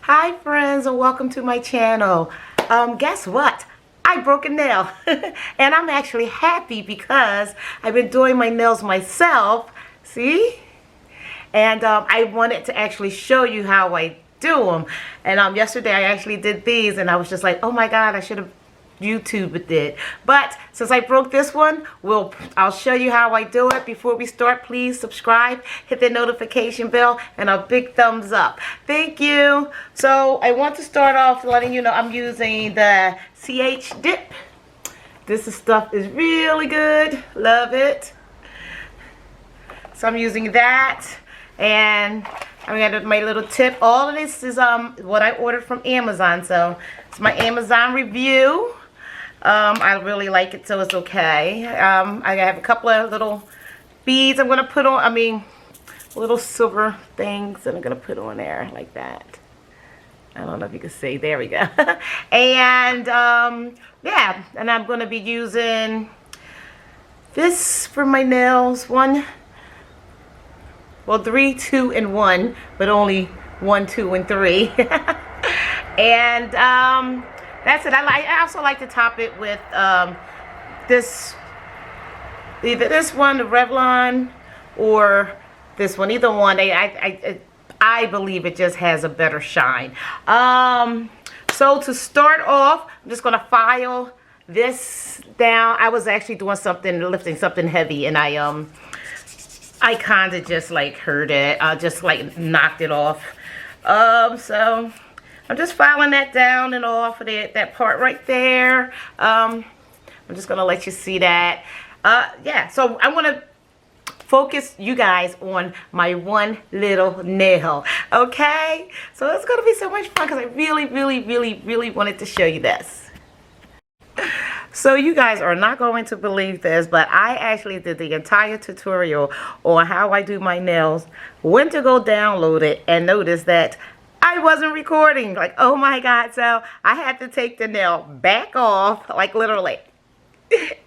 Hi friends, and welcome to my channel. Guess what? I broke a nail and I'm actually happy because I've been doing my nails myself. See? And I wanted to actually show you how I do them. And yesterday I actually did these and I was just like, oh my god, I should have YouTubed it. But since I broke this one, I'll show you how I do it. Before we start, please subscribe, hit the notification bell, and a big thumbs up. Thank you. So I want to start off letting you know I'm using the CH dip. This stuff is really good. Love it. So I'm using that, and I got my little tip. All of this is what I ordered from Amazon, so it's my Amazon review. I really like it, so it's okay. I have a couple of little beads I'm gonna put on. Little silver things that I'm gonna put on there like that. I don't know if you can see. There we go. And yeah, and I'm gonna be using this for my nails. 3, 2, and 1, but only 1, 2, and 3. And that's it. I also like to top it with either this one, the Revlon, or this one. Either one. I believe it just has a better shine. So to start off, I'm just gonna file this down. I was actually doing lifting something heavy, and I kind of just like hurt it. Just like knocked it off. So I'm just filing that down and off of that part right there. I'm just gonna let you see that. Yeah, so I want to focus you guys on my one little nail. Okay, so it's gonna be so much fun because I really wanted to show you this. So you guys are not going to believe this, but I actually did the entire tutorial on how I do my nails, went to go download it, and noticed that I wasn't recording. Like, oh my god. So I had to take the nail back off, like literally.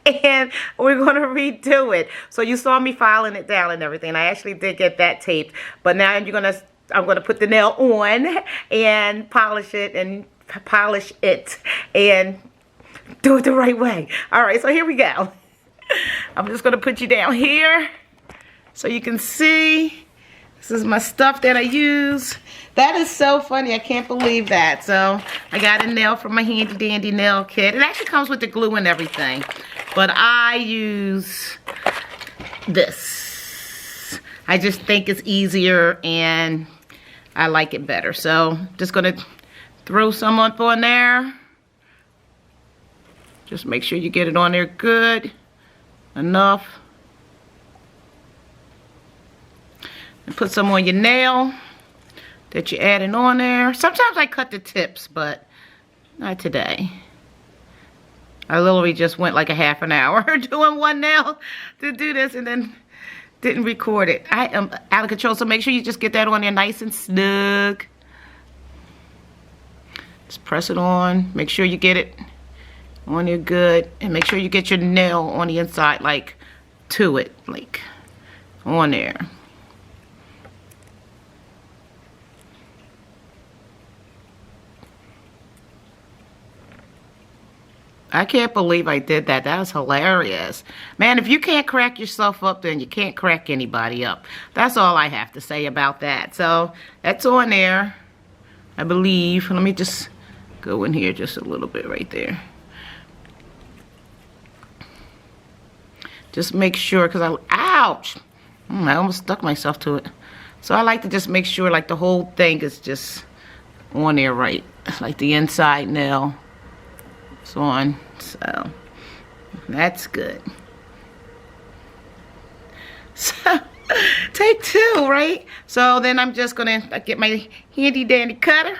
And we're going to redo it. So you saw me filing it down and everything. I actually did get that taped. But now I'm going to put the nail on and polish it and do it the right way. All right, so here we go. I'm just going to put you down here so you can see. This is my stuff that I use. That is so funny. I can't believe that. So I got a nail from my handy dandy nail kit. It actually comes with the glue and everything. But I use this. I just think it's easier and I like it better. So just going to throw some up on there. Just make sure you get it on there good enough. And put some on your nail that you're adding on there. Sometimes I cut the tips, but not today. I literally just went like a half an hour doing one nail to do this and then didn't record it. I am out of control, so make sure you just get that on there nice and snug. Just press it on. Make sure you get it on there good. And make sure you get your nail on the inside, like to it, like on there. I can't believe I did that. That was hilarious. Man, if you can't crack yourself up, then you can't crack anybody up. That's all I have to say about that. So, that's on there, I believe. Let me just go in here just a little bit right there. Just make sure, because ouch! I almost stuck myself to it. So, I like to just make sure, like, the whole thing is just on there right. Like the inside nail. On, so that's good. So take 2, right? So then I'm just gonna get my handy dandy cutter,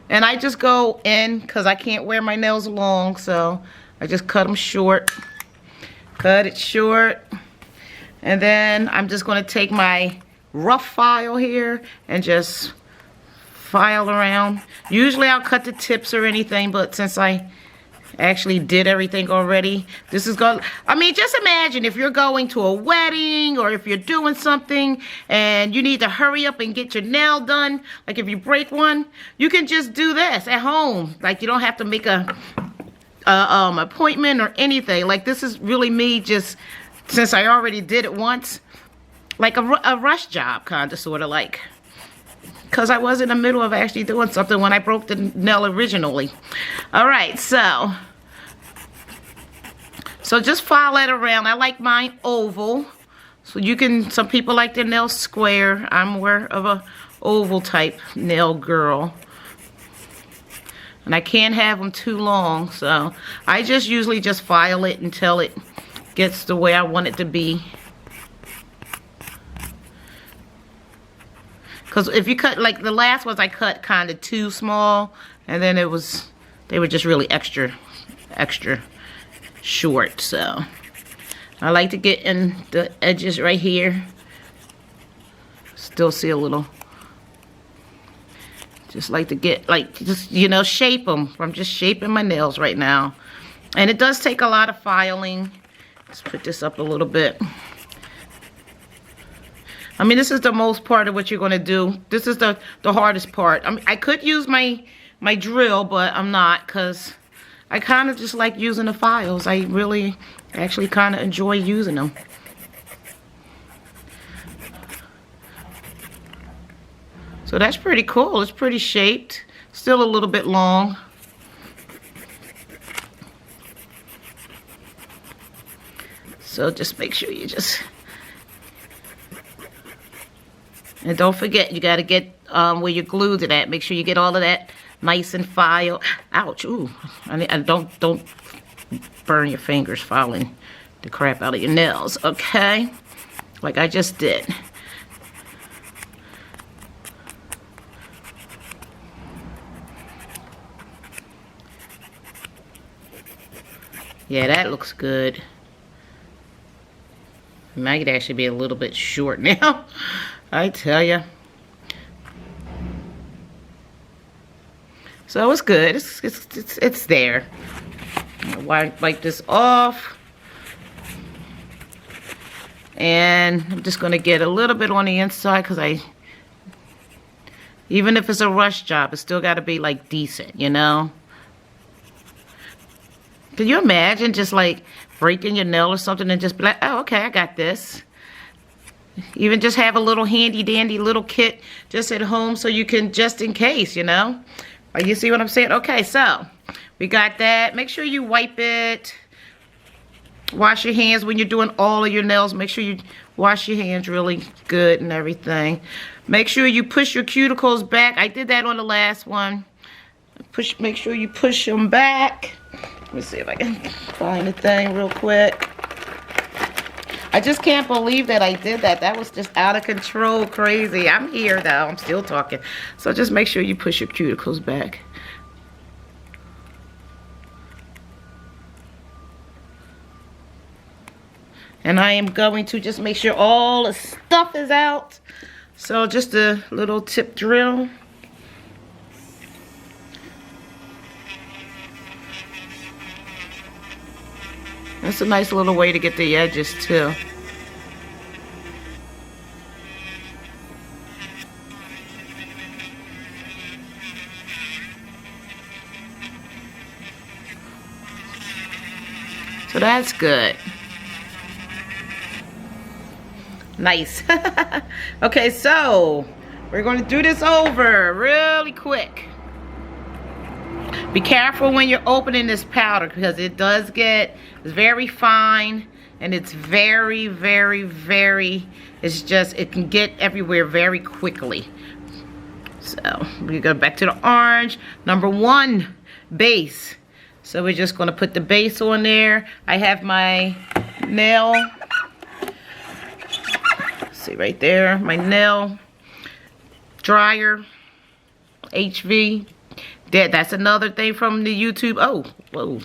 and I just go in because I can't wear my nails long, so I just cut them short. Cut it short, and then I'm just gonna take my rough file here and just file around. Usually I'll cut the tips or anything, but since I Actually did everything already. This is going, I mean, just imagine if you're going to a wedding or if you're doing something and you need to hurry up and get your nail done. Like if you break one, you can just do this at home. Like you don't have to make a appointment or anything. Like this is really me just, since I already did it once, like a rush job kind of sort of like. Because I was in the middle of actually doing something when I broke the nail originally. Alright, so just file that around. I like mine oval. So you can, some people like their nails square. I'm more of a oval type nail girl. And I can't have them too long. So I just usually just file it until it gets the way I want it to be. Because if you cut, like the last ones I cut kind of too small, and then they were just really extra short. So I like to get in the edges right here. Still see a little. Just like to get, like, just, you know, shape them. I'm just shaping my nails right now. And it does take a lot of filing. Let's put this up a little bit. I mean, this is the most part of what you're going to do. This is the hardest part. I mean, I could use my drill, but I'm not because I kind of just like using the files. I really actually kind of enjoy using them. So that's pretty cool. It's pretty shaped. Still a little bit long. So just make sure you just... And don't forget, you got to get where you glued it at. Make sure you get all of that nice and filed. Ouch, ooh. And don't burn your fingers filing the crap out of your nails, okay? Like I just did. Yeah, that looks good. It might actually be a little bit short now. I tell ya. So it's good. It's there. I'll wipe this off. And I'm just going to get a little bit on the inside because even if it's a rush job, it's still got to be like decent, you know? Can you imagine just like breaking your nail or something and just be like, oh, okay, I got this. Even just have a little handy dandy little kit just at home so you can, just in case, you know. You see what I'm saying? Okay, so we got that. Make sure you wipe it. Wash your hands when you're doing all of your nails. Make sure you wash your hands really good and everything. Make sure you push your cuticles back. I did that on the last one. Make sure you push them back. Let me see if I can find the thing real quick. I just can't believe that I did that. That was just out of control, crazy. I'm here though, I'm still talking. So just make sure you push your cuticles back. And I am going to just make sure all the stuff is out. So just a little tip drill. That's a nice little way to get the edges too. So that's good. Nice. Okay, so we're going to do this over really quick. Be careful when you're opening this powder because it does get very fine and it's very, it's just, it can get everywhere very quickly. So we go back to the orange. Number 1, base. So we're just going to put the base on there. I have my nail, see right there, my nail dryer, HV. That's another thing from the YouTube. Oh, whoa.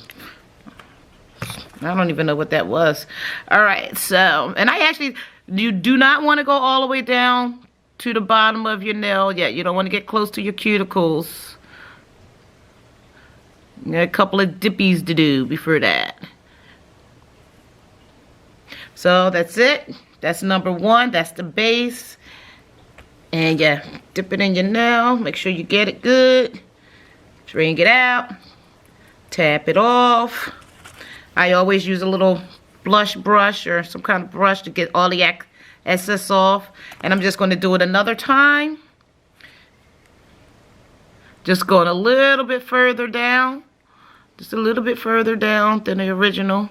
I don't even know what that was. Alright, so, and I actually, you do not want to go all the way down to the bottom of your nail yet. You don't want to get close to your cuticles. Got a couple of dippies to do before that. So that's it. That's number one. That's the base. And you dip it in your nail. Make sure you get it good. Wring it out. Tap it off. I always use a little blush brush or some kind of brush to get all the excess off. And I'm just going to do it another time. Just going a little bit further down. Just a little bit further down than the original.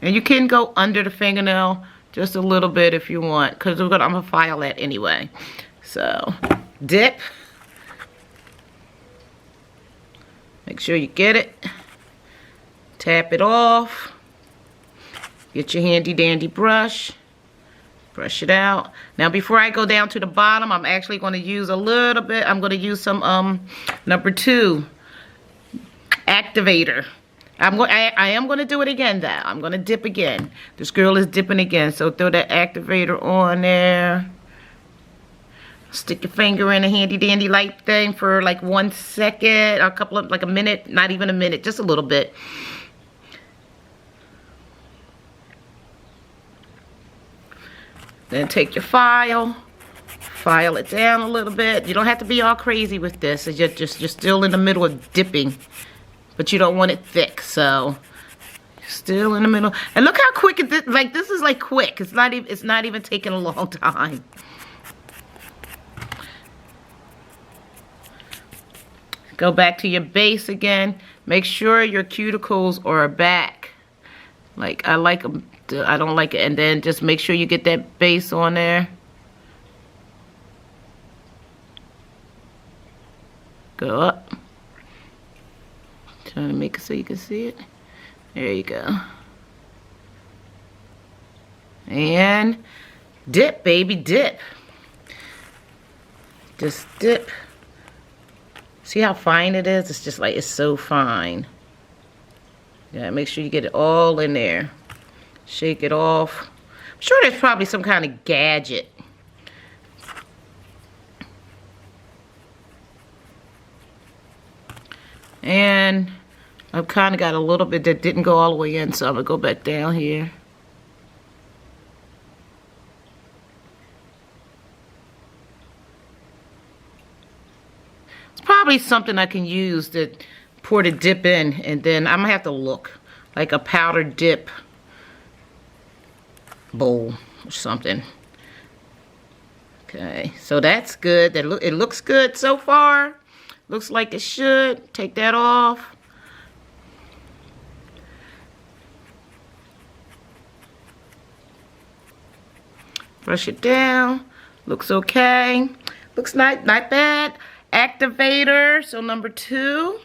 And you can go under the fingernail just a little bit if you want, because I'm going to file that anyway. So, dip. Make sure you get it. Tap it off. Get your handy dandy brush. Brush it out. Now before I go down to the bottom, I'm actually going to use a little bit. I'm going to use some number 2 activator. I am going to do it again though. I'm going to dip again. This girl is dipping again. So throw that activator on there. Stick your finger in a handy dandy light thing for like 1 second, a couple of, like a minute, not even a minute, just a little bit. Then take your file it down a little bit. You don't have to be all crazy with this. It's just you're still in the middle of dipping, but you don't want it thick, so still in the middle. And look how quick it is. Like this is like quick. It's not even taking a long time. Go back to your base again. Make sure your cuticles are back. Like I like them. I don't like it. And then just make sure you get that base on there. Go up. Trying to make it so you can see it. There you go. And dip, baby, dip. Just dip. See how fine it is? It's just like, it's so fine. Yeah, make sure you get it all in there. Shake it off. I'm sure there's probably some kind of gadget. And I've kind of got a little bit that didn't go all the way in, so I'm going to go back down here. Probably something I can use to pour the dip in, and then I'm gonna have to look like a powder dip bowl or something. Okay, so that's good. It looks good so far. Looks like it should. Take that off. Brush it down. Looks okay. Looks not bad. Activator, so number 2,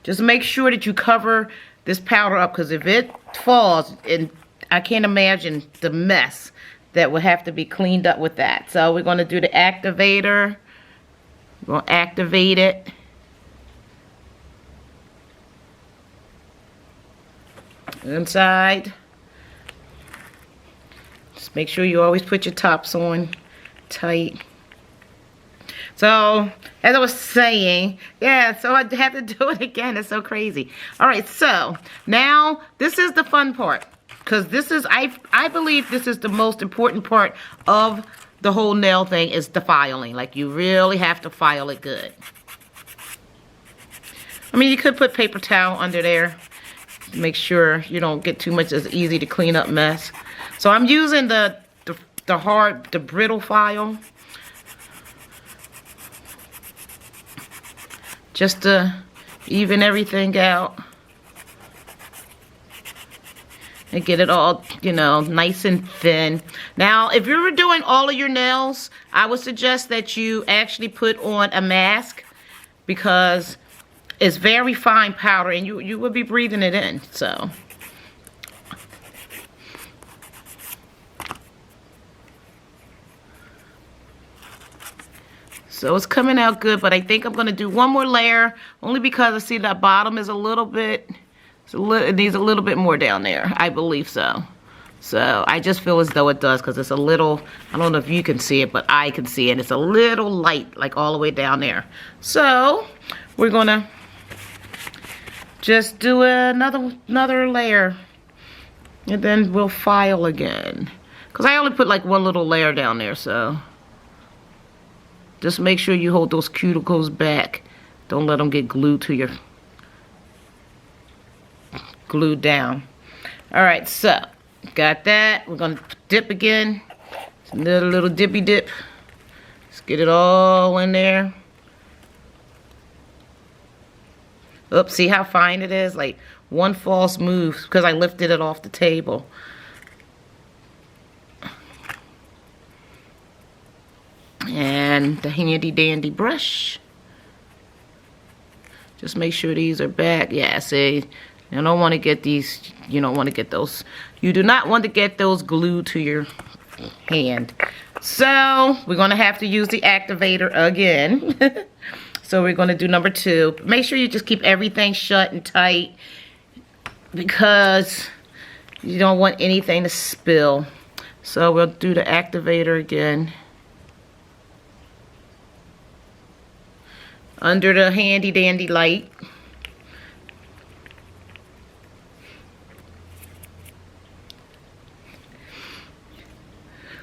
just make sure that you cover this powder up, because if it falls, and I can't imagine the mess that would have to be cleaned up with that. So we're going to do the activator. We're going to activate it. Inside. Just make sure you always put your tops on tight. So, as I was saying, yeah, so I have to do it again. It's so crazy. All right, so now this is the fun part, because this is, I believe this is the most important part of the whole nail thing, is the filing. Like, you really have to file it good. I mean, you could put paper towel under there to make sure you don't get too much as easy to clean up mess. So I'm using the brittle file. Just to even everything out and get it all, you know, nice and thin. Now, if you were doing all of your nails, I would suggest that you actually put on a mask, because it's very fine powder and you will be breathing it in. So it's coming out good, but I think I'm going to do one more layer, only because I see that bottom is a little bit, it needs a little bit more down there. I believe so. So I just feel as though it does because it's a little, I don't know if you can see it, but I can see it. It's a little light, like all the way down there. So we're gonna just do another layer, and then we'll file again. Because I only put like one little layer down there, so just make sure you hold those cuticles back. Don't let them get glued down. All right, so got that. We're gonna dip again. Another little dippy dip. Let's get it all in there. Oops, see how fine it is? Like one false move because I lifted it off the table. And the handy dandy brush. Just make sure these are back. Yeah, see, you don't want to get these, you don't want to get those, you do not want to get those glued to your hand. So we're going to have to use the activator again. So we're going to do number 2. Make sure you just keep everything shut and tight because you don't want anything to spill. So we'll do the activator again. Under the handy dandy light.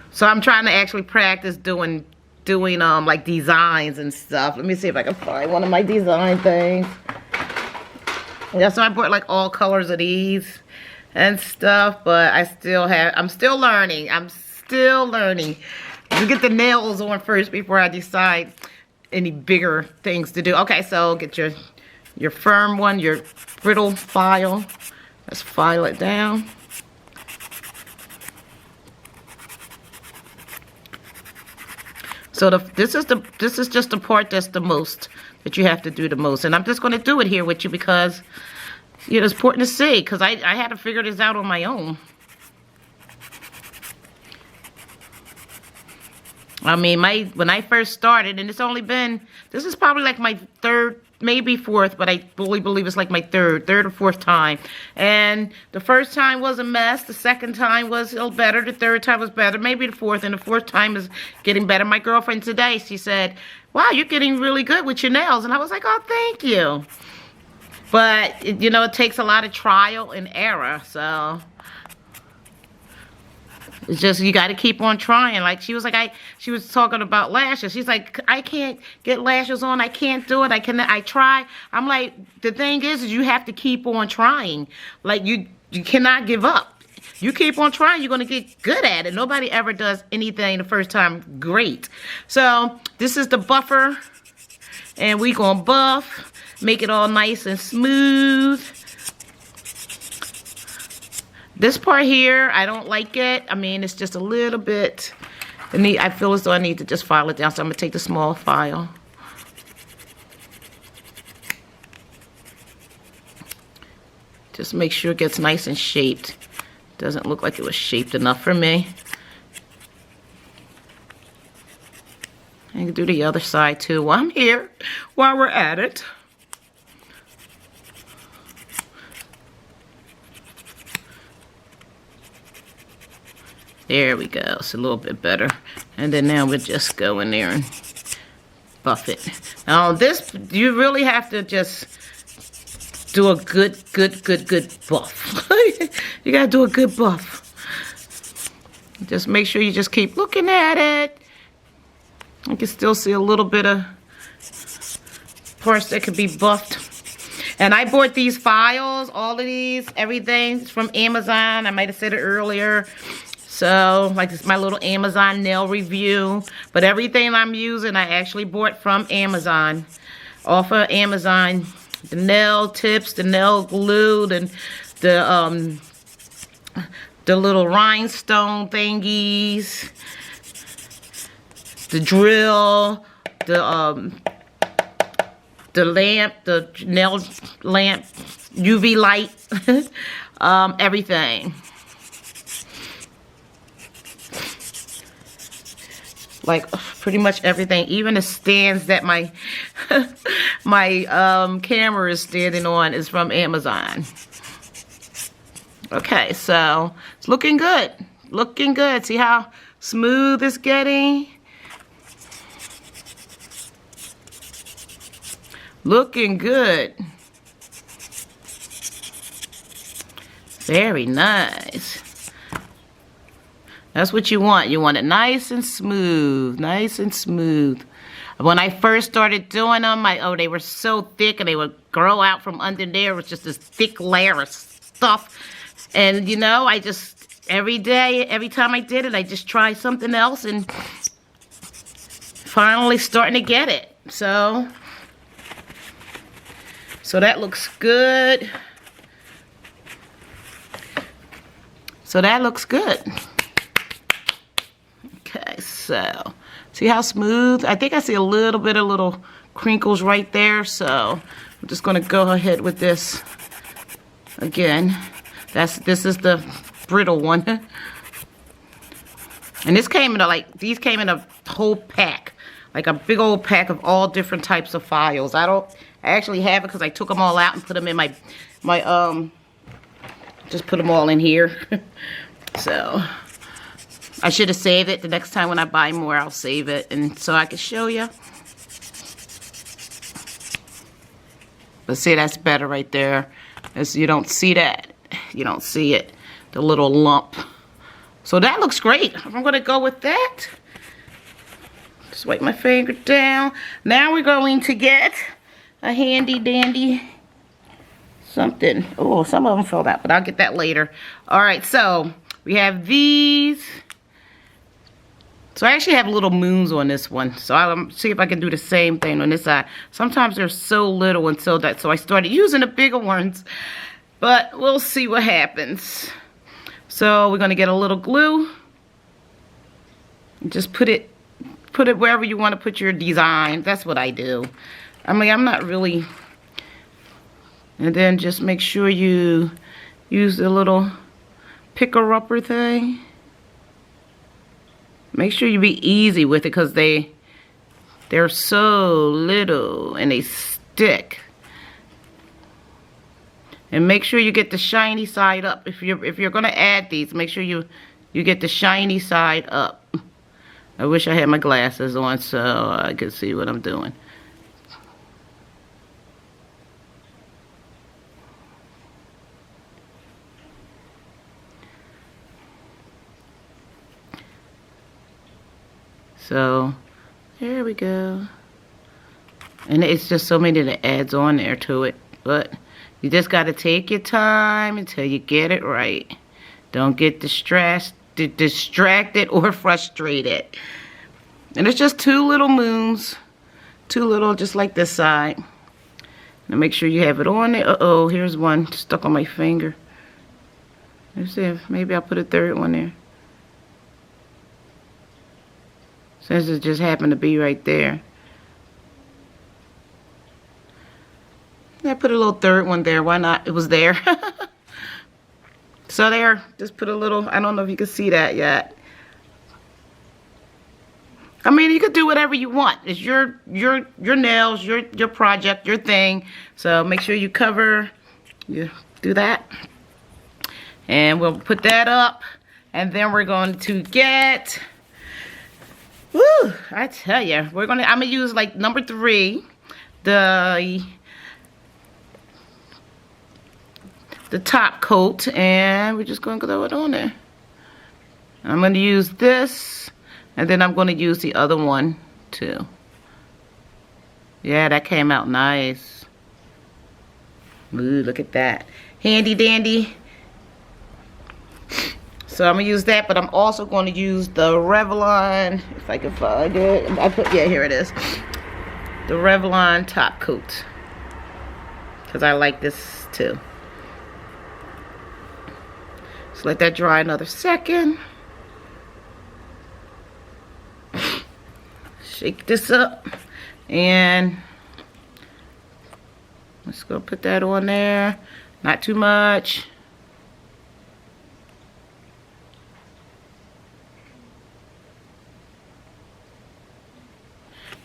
So I'm trying to actually practice doing like designs and stuff. Let me see if I can find one of my design things. Yeah, so I bought like all colors of these and stuff, but I'm still learning. You get the nails on first before I decide any bigger things to do. Okay, so get your firm one, your brittle file. Let's file it down. So this is just the part that's the most that you have to do the most, and I'm just going to do it here with you because you know, it's important to see because I had to figure this out on my own. I mean, when I first started, and it's only been, this is probably like my 3rd, maybe 4th, but I really believe it's like my 3rd or 4th time. And the first time was a mess. The second time was a little better. The 3rd time was better. Maybe the 4th, and the 4th time is getting better. My girlfriend today, she said, wow, you're getting really good with your nails. And I was like, oh, thank you. But, you know, it takes a lot of trial and error, so it's just, you got to keep on trying. Like, she was talking about lashes. She's like, I can't get lashes on. I can't do it. I try. I'm like, the thing is you have to keep on trying. Like, you cannot give up. You keep on trying, you're going to get good at it. Nobody ever does anything the first time great. So, this is the buffer. And we're going to buff. Make it all nice and smooth. This part here, I don't like it. I mean, it's just a little bit. I feel as though I need to just file it down. So I'm going to take the small file. Just make sure it gets nice and shaped. Doesn't look like it was shaped enough for me. I can do the other side too while I'm here, while we're at it. There we go. It's a little bit better. And then now we'll just go in there and buff it. Now this, you really have to just do a good buff. You gotta do a good buff. Just make sure you just keep looking at it. You can still see a little bit of parts that could be buffed. And I bought these files, all of these, everything from Amazon. I might have said it earlier. So, like, this is my little Amazon nail review. But everything I'm using, I actually bought from Amazon. Off of Amazon. The nail tips, the nail glue, and the little rhinestone thingies. The drill. The lamp, the nail lamp, UV light. Everything. Like pretty much everything, even the stands that my camera is standing on is from Amazon. Okay, so it's looking good. Looking good. See how smooth it's getting? Looking good. Very nice. That's what you want. You want it nice and smooth. Nice and smooth. When I first started doing them, they were so thick and they would grow out from under there. It was just this thick layer of stuff. And you know, I just, every day, every time I did it, I just tried something else and finally starting to get it. So that looks good. So that looks good. Okay, so see how smooth? I think I see a little bit of little crinkles right there. So I'm just gonna go ahead with this again. This is the brittle one. And this came in these came in a whole pack. Like a big old pack of all different types of files. I actually have it because I took them all out and put them in my just put them all in here. So I should have saved it. The next time when I buy more, I'll save it, and so I can show you. But see, that's better right there. As you don't see that. You don't see it. The little lump. So that looks great. I'm going to go with that. Just wipe my finger down. Now we're going to get a handy dandy something. Oh, some of them fell out, but I'll get that later. Alright, so we have these. So I actually have little moons on this one. So I'll see if I can do the same thing on this side. Sometimes they're so little and so I started using the bigger ones. But we'll see what happens. So we're going to get a little glue. Just put it wherever you want to put your design. That's what I do. I mean, I'm not really. And then just make sure you use the little picker-upper thing. Make sure you be easy with it because they're so little and they stick. And make sure you get the shiny side up. If you're gonna add these, make sure you get the shiny side up. I wish I had my glasses on so I could see what I'm doing. So there we go. And it's just so many that adds on there to it, but you just got to take your time until you get it right. Don't get distracted or frustrated. And it's just 2 little moons. 2 little, just like this side. Now make sure you have it on there. Uh-oh, here's one stuck on my finger. Let's see if maybe I'll put a 3rd one there. Since it just happened to be right there. I put a little 3rd one there. Why not? It was there. So there, just put a little, I don't know if you can see that yet. I mean, you could do whatever you want. It's your nails, your project, your thing. So make sure you do that. And we'll put that up. And then we're going to get, woo, I tell you, I'm gonna use like number 3, the top coat, and we're just gonna throw it on there. I'm gonna use this, and then I'm gonna use the other one too. Yeah, that came out nice. Ooh, look at that. Handy dandy. So I'm gonna use that, but I'm also gonna use the Revlon, if I can find it. Yeah, here it is. The Revlon top coat. Because I like this too. So let that dry another second. Shake this up. And let's go put that on there. Not too much.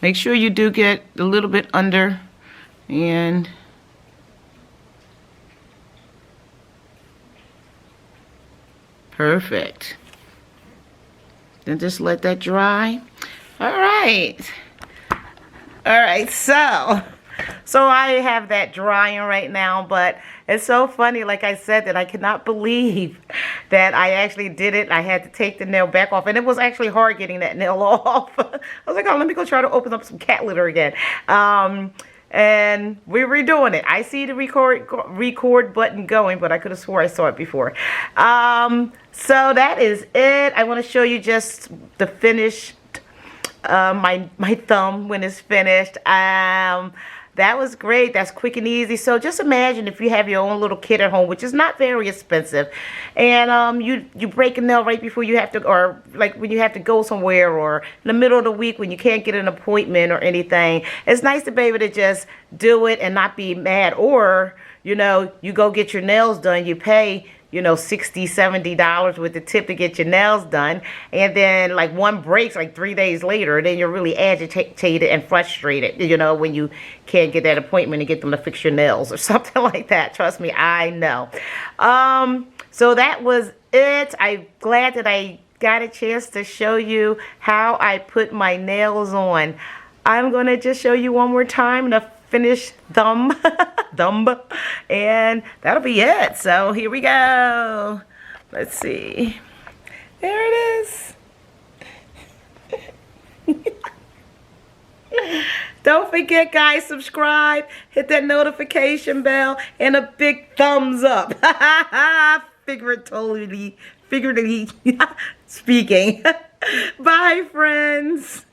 Make sure you do get a little bit under, and Perfect. Then just let that dry. All right. All right, so I have that drying right now, but it's so funny, like I said, that I cannot believe that I actually did it. I had to take the nail back off, and it was actually hard getting that nail off. I was like, oh, let me go try to open up some cat litter again. And we're redoing it. I see the record button going, but I could have swore I saw it before. So that is it. I want to show you just the finished, my thumb when it's finished. That was great. That's quick and easy. So just imagine if you have your own little kit at home, which is not very expensive, and you break a nail right before you have to, or like when you have to go somewhere, or in the middle of the week when you can't get an appointment or anything. It's nice to be able to just do it and not be mad. Or, you know, you go get your nails done, you pay, you know, $60, $70 with the tip to get your nails done, and then like one breaks like 3 days later, then you're really agitated and frustrated, you know, when you can't get that appointment and get them to fix your nails or something like that. Trust me, I know. So that was it. I'm glad that I got a chance to show you how I put my nails on. I'm gonna just show you one more time the finished thumb. And that'll be it. So here we go. Let's see. There it is. Don't forget, guys, subscribe, hit that notification bell, and a big thumbs up. Figuratively speaking. Bye, friends.